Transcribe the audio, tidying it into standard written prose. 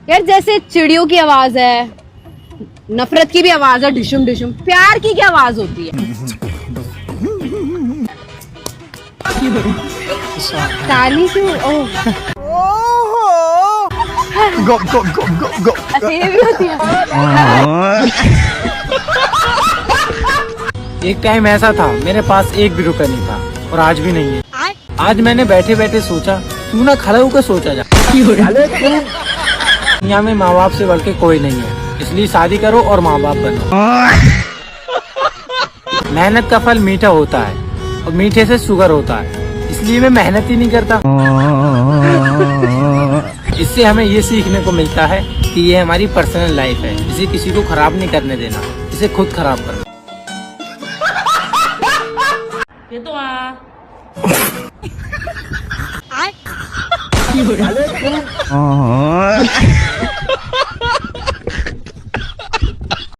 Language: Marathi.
यार जैसे चिड़ियों की आवाज है, नफरत की भी आवाज है, डिशुम डिशुम, प्यार की क्या आवाज होती है? ताली क्यों? ओह गो गो गो गो गो। अच्छा ये भी होती है। एक टाइम ऐसा था मेरे पास एक भी रुपया नहीं था और आज भी नहीं है। आज मैंने बैठे बैठे सोचा क्यों ना खड़ा होकर सोचा जाए। दुनिया में माँ बाप से बढ़ के कोई नहीं है, इसलिए शादी करो और माँ बाप बनो। मेहनत का फल मीठा होता है और मीठे से शुगर होता है, इसलिए मैं मेहनत ही नहीं करता। इससे हमें ये सीखने को मिलता है कि ये हमारी पर्सनल लाइफ है, इसे किसी को खराब नहीं करने देना, इसे खुद खराब करना। हाँ।